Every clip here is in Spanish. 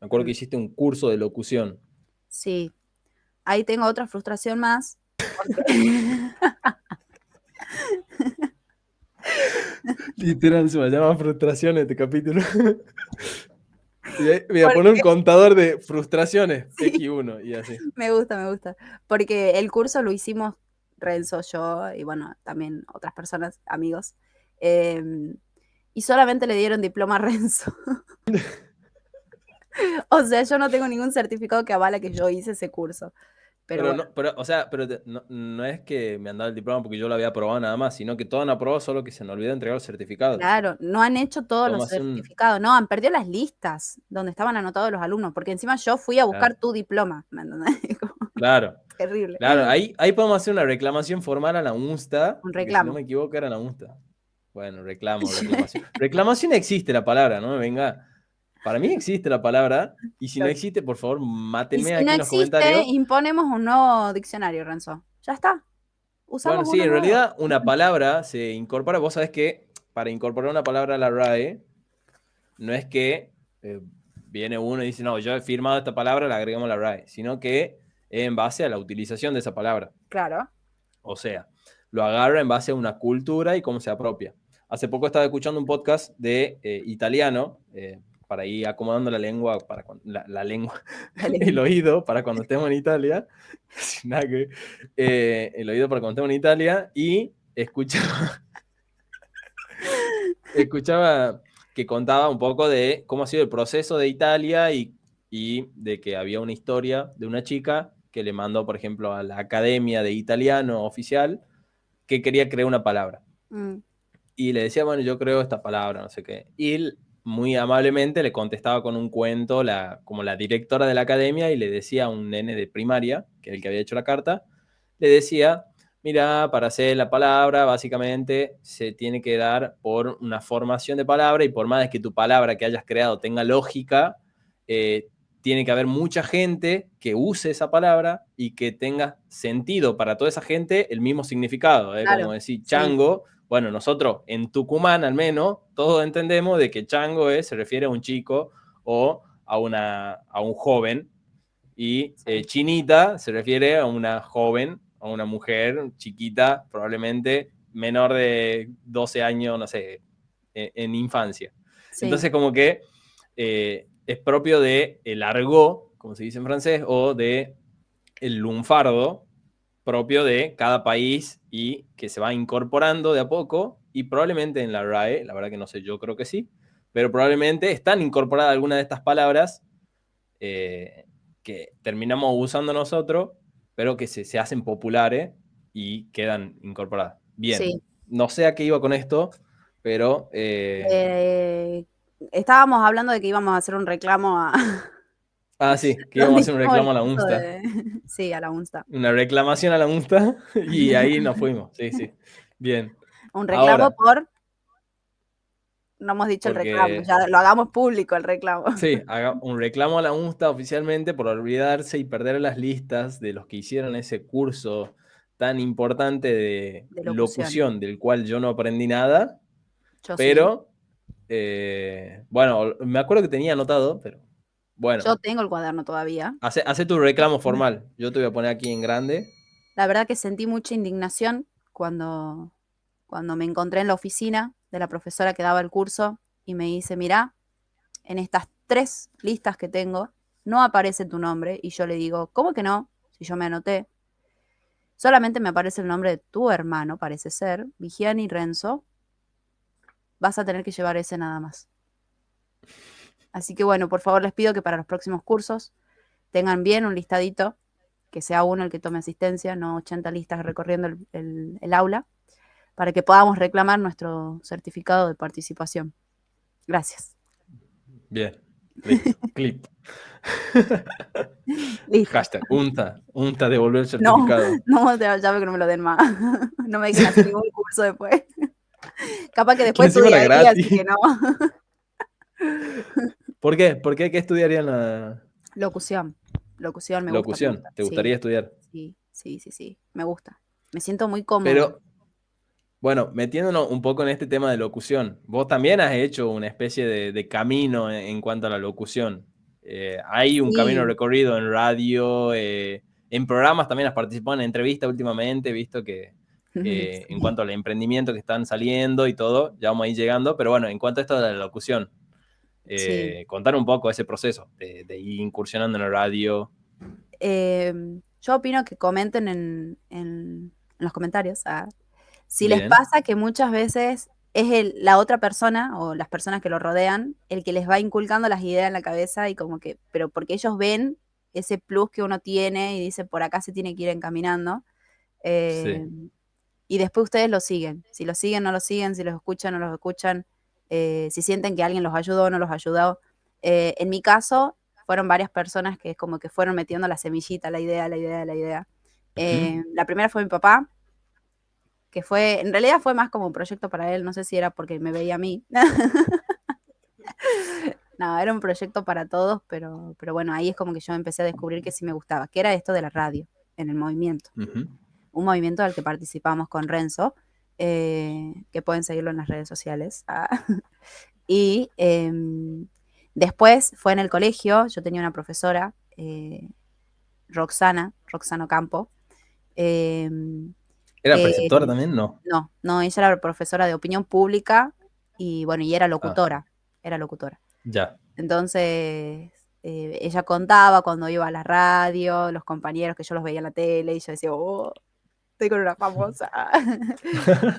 Me acuerdo que hiciste un curso de locución. Sí, ahí tengo otra frustración más. Porque... Literal, se me llama frustración este capítulo. Voy a poner un porque contador de frustraciones, sí, X1 y así. me gusta, me gusta. Porque el curso lo hicimos Renzo, yo y bueno, también otras personas, amigos. Y solamente le dieron diploma a Renzo. O sea, yo no tengo ningún certificado que avala que yo hice ese curso. Pero Pero bueno, no, pero, o sea, no es que me han dado el diploma porque yo lo había aprobado nada más, sino que todos han aprobado, solo que se me olvidó entregar los certificados. claro, no han hecho todos los Vamos a hacer un. certificados, no, han perdido las listas donde estaban anotados los alumnos, porque encima yo fui a buscar Claro, tu diploma, ¿me entendés? Como claro, terrible. claro, ahí podemos hacer una reclamación formal a la UNSTA, Un porque si no reclamo. me equivoco era la UNSTA. Bueno, reclamación. Reclamación existe la palabra, no me venga. Para mí existe la palabra, y si no existe, por favor, Y mátenme si no aquí en los existe, comentarios. imponemos un nuevo diccionario, Renzo. Ya está, Bueno, usamos sí, uno en nuevo. realidad una palabra se incorpora, vos sabés que para incorporar una palabra a la RAE, no es que viene uno y dice, no, yo he firmado esta palabra, la agregamos a la RAE, sino que es en base a la utilización de esa palabra. Claro. O sea, lo agarra en base a una cultura y cómo se apropia. Hace poco estaba escuchando un podcast de italiano, para ir acomodando la lengua, la lengua, Dale. el oído para cuando estemos en Italia, sin nada que, el oído para cuando estemos en Italia, y escuchaba que contaba un poco de cómo ha sido el proceso de Italia y de que había una historia de una chica que le mandó, por ejemplo, a la Academia de Italiano oficial que quería crear una palabra. Mm, Y le decía, bueno, yo creo esta palabra, no sé qué. Y él muy amablemente le contestaba con un cuento como la directora de la academia y le decía a un nene de primaria, que es el que había hecho la carta, le decía, mira, para hacer la palabra, básicamente se tiene que dar por una formación de palabra y por más que tu palabra que hayas creado tenga lógica, tiene que haber mucha gente que use esa palabra y que tenga sentido para toda esa gente el mismo significado. Como claro, decir sí, chango, bueno, nosotros en Tucumán al menos, todos entendemos de que chango se refiere a un chico o a un joven, y sí. chinita se refiere a una joven, a una mujer chiquita, probablemente menor de 12 años, no sé, en infancia. Sí. Entonces como que es propio de el argot, como se dice en francés, o de el lunfardo, propio de cada país y que se va incorporando de a poco, y probablemente en la RAE, la verdad que no sé, yo creo que sí, pero probablemente están incorporadas algunas de estas palabras eh, que terminamos usando nosotros, pero que se hacen populares y quedan incorporadas. Bien, Sí. no sé a qué iba con esto, pero Eh, Estábamos hablando de que íbamos a hacer un reclamo a sí, que íbamos donde a hacer un hicimos el reclamo a la curso UNSTA, de sí, a la UNSTA. una reclamación a la UNSTA, y ahí nos fuimos, sí, sí. Bien, Un reclamo ahora, por no hemos dicho el reclamo, porque ya lo hagamos público el reclamo. sí, haga un reclamo a la UNSTA oficialmente por olvidarse y perder las listas de los que hicieron ese curso tan importante de De locución. locución, del cual yo no aprendí nada, Yo sí. pero bueno, me acuerdo que tenía anotado, pero bueno, Yo tengo el cuaderno todavía. hace tu reclamo formal. Yo te voy a poner aquí en grande. La verdad que sentí mucha indignación cuando me encontré en la oficina de la profesora que daba el curso y me dice, mirá, en estas 3 listas que tengo no aparece tu nombre. Y yo le digo, ¿cómo que no? Si yo me anoté. Solamente me aparece el nombre de tu hermano, parece ser, Vigiani Renzo. Vas a tener que llevar ese nada más. Así que bueno, por favor les pido que para los próximos cursos tengan bien un listadito, que sea uno el que tome asistencia, no 80 listas recorriendo el aula, para que podamos reclamar nuestro certificado de participación. Gracias. Bien, listo. Clip. Listo. Hashtag UNTA devolver el No, certificado. no, ya veo que no me lo den más. No me dejen hacer ningún curso después. Capaz que Que después encima estudia era ahí, así gratis. que no. ¿Por qué? ¿Por qué? ¿Qué estudiarían la Locución. Locución me gusta, me locución? gusta. ¿Te Sí, gustaría estudiar? sí, sí, sí, sí. Me gusta. Me siento muy cómoda. Pero bueno, metiéndonos un poco en este tema de locución, vos también has hecho una especie de camino en cuanto a la locución. Hay un camino Sí. recorrido en radio, en programas también has participado en entrevistas últimamente, visto que en Sí. cuanto al emprendimiento que están saliendo y todo, ya vamos a ir llegando, pero bueno, en cuanto a esto de la locución, Sí. contar un poco ese proceso de ir incursionando en la radio. Yo opino que comenten en los comentarios si les Bien, pasa que muchas veces es la otra persona o las personas que lo rodean el que les va inculcando las ideas en la cabeza y como que, pero porque ellos ven ese plus que uno tiene y dicen por acá se tiene que ir encaminando. sí. eh, y después ustedes lo siguen. Si lo siguen, no lo siguen, si los escuchan, no los escuchan, si sienten que alguien los ayudó o no los ayudó. En mi caso, fueron varias personas que como que fueron metiendo la semillita, la idea, la idea, la idea. Ujú. La primera fue mi papá, que fue, en realidad fue más como un proyecto para él, no sé si era porque me veía a mí. No, era un proyecto para todos, pero bueno, ahí es como que yo empecé a descubrir que sí me gustaba, que era esto de la radio, en el movimiento. Ujú. Un movimiento al que participamos con Renzo, que pueden seguirlo en las redes sociales. Y después fue en el colegio, yo tenía una profesora, Roxana Ocampo, eh, ¿Era que preceptora también? No. no, ella era profesora de opinión pública y bueno, y Ah, era locutora. ya. Entonces, ella contaba cuando iba a la radio, los compañeros que yo los veía en la tele y yo decía, oh, estoy con una famosa.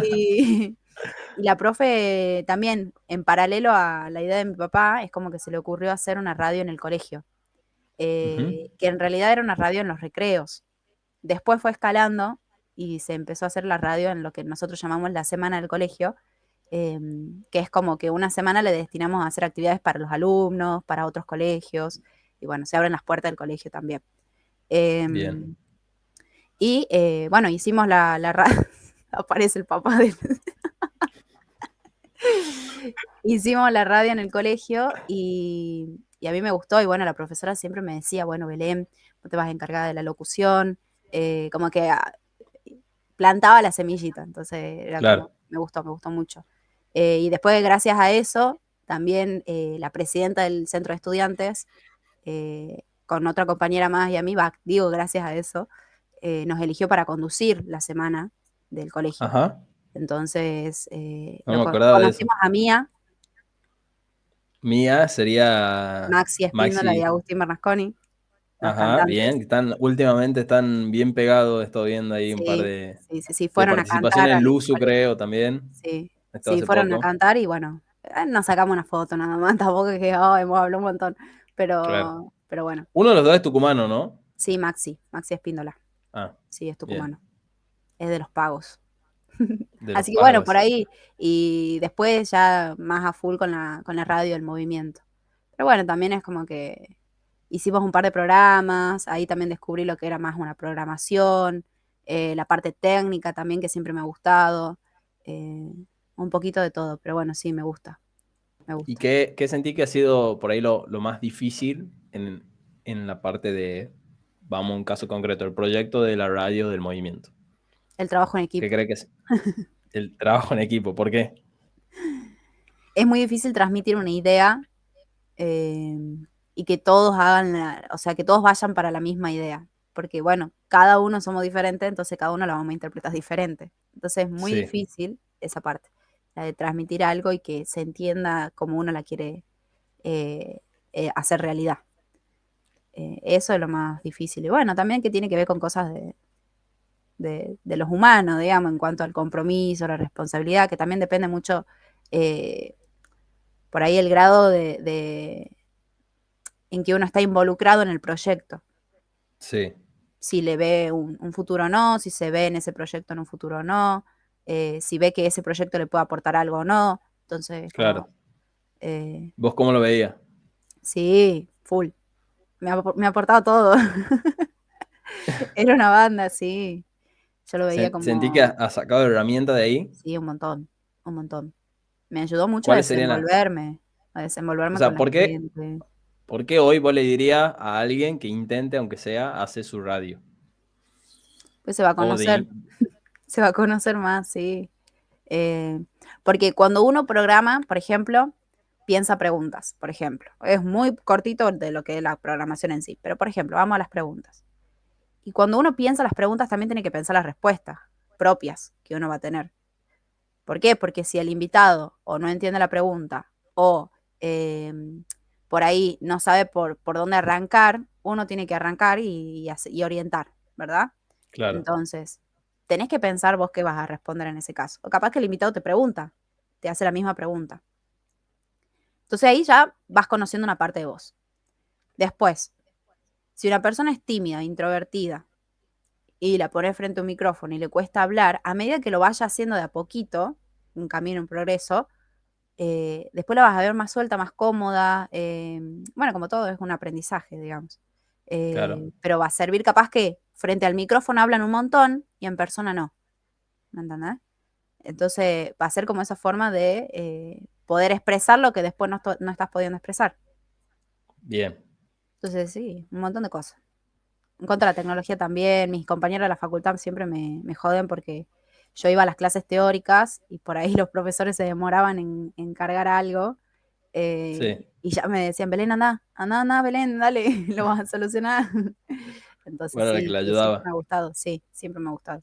y, y la profe también, en paralelo a la idea de mi papá, es como que se le ocurrió hacer una radio en el colegio, Ujú. que en realidad era una radio en los recreos. Después fue escalando y se empezó a hacer la radio en lo que nosotros llamamos la semana del colegio, que es como que una semana le destinamos a hacer actividades para los alumnos, para otros colegios, y bueno, se abren las puertas del colegio también. Bien. Em, y bueno, hicimos la radio, aparece el papá de... Hicimos la radio en el colegio y a mí me gustó y bueno, la profesora siempre me decía, bueno, Belén, vos te vas a encargar de la locución, como que plantaba la semillita, entonces era como, Claro. me gustó mucho. Y después, gracias a eso, también la presidenta del centro de estudiantes, con otra compañera más y a mí, digo, gracias a eso, nos eligió para conducir la semana del colegio. Ajá. Entonces, No me acordaba de eso. conocimos a Mía, Mía sería Maxi Espíndola y Maxi. Agustín Bernasconi, los Ajá, bien. cantantes. Últimamente están bien pegados. He estado viendo ahí un par Sí, sí, sí, sí, de fueron a participación cantar en al Luzu, colegio. creo, también. Sí, Esto sí, hace fueron a poco. cantar y bueno, nos sacamos una foto nada más, tampoco es que hemos hablado un montón, Claro. pero bueno, Uno de los dos es tucumano, ¿no? sí, Maxi Espíndola, Ah, sí, es bien. tucumano, es de los pagos. De los Así que bueno, por pagos. ahí, y después ya más a full con la radio, el movimiento. Pero bueno, también es como que hicimos un par de programas, ahí también descubrí lo que era más una programación, la parte técnica también que siempre me ha gustado, eh, un poquito de todo, pero bueno, sí, me gusta, me ¿Y gusta. qué sentí que ha sido por ahí lo más difícil en la parte de, vamos a un caso concreto, el proyecto de la radio del movimiento? El trabajo en ¿Qué equipo. cree que es el trabajo en equipo? ¿Por qué? Es muy difícil transmitir una idea eh, y que todos hagan, o sea, que todos vayan para la misma idea. Porque, bueno, cada uno somos diferentes, entonces cada uno la vamos a interpretar diferente. Entonces es muy Sí, difícil esa parte, la de transmitir algo y que se entienda como uno la quiere eh, hacer realidad. Eso es lo más difícil. Y bueno, también que tiene que ver con cosas de los humanos, digamos, en cuanto al compromiso, la responsabilidad, que también depende mucho eh, por ahí el grado en que uno está involucrado en el proyecto. sí, Si le ve un futuro o no, si se ve en ese proyecto en un futuro o no, si ve que ese proyecto le puede aportar algo o no. Entonces, claro. como, eh, ¿Vos cómo lo veías? sí, full. Me ha aportado todo. Era una banda, sí. Yo lo veía ¿Sentí que como, has sacado herramientas de ahí? sí, un montón, un montón. Me ayudó mucho ¿Cuáles serían las? a O desenvolverme con sea, la gente. ¿por qué hoy vos le dirías a alguien que intente, aunque sea, hacer su radio? Pues se va a O de... conocer, se va a conocer más, sí. Eh, porque cuando uno programa, por ejemplo, piensa preguntas, por ejemplo. Es muy cortito de lo que es la programación en sí, pero por ejemplo, vamos a las preguntas. Y cuando uno piensa las preguntas, también tiene que pensar las respuestas propias que uno va a tener. ¿Por qué? Porque si el invitado o no entiende la pregunta o por ahí no sabe por dónde arrancar, uno tiene que arrancar y orientar, ¿verdad? Claro, Entonces, tenés que pensar vos qué vas a responder en ese caso. O capaz que el invitado te pregunta, te hace la misma pregunta. Entonces ahí ya vas conociendo una parte de vos. Después, si una persona es tímida, introvertida, y la pones frente a un micrófono y le cuesta hablar, a medida que lo vaya haciendo de a poquito, un camino, un progreso, después la vas a ver más suelta, más cómoda. Bueno, como todo, es un aprendizaje, digamos. claro. Pero va a servir capaz que frente al micrófono hablan un montón y en persona no. ¿Me entendés? Entonces va a ser como esa forma de poder expresar lo que después no estás pudiendo expresar. Bien. Entonces, sí, un montón de cosas. En contra de la tecnología también, mis compañeros de la facultad siempre me joden porque yo iba a las clases teóricas y por ahí los profesores se demoraban en cargar algo Sí. y ya me decían, Belén, anda, Belén, dale, lo vas a solucionar. Entonces Bueno, la que sí, le pero siempre ayudaba. me ha gustado, sí, siempre me ha gustado.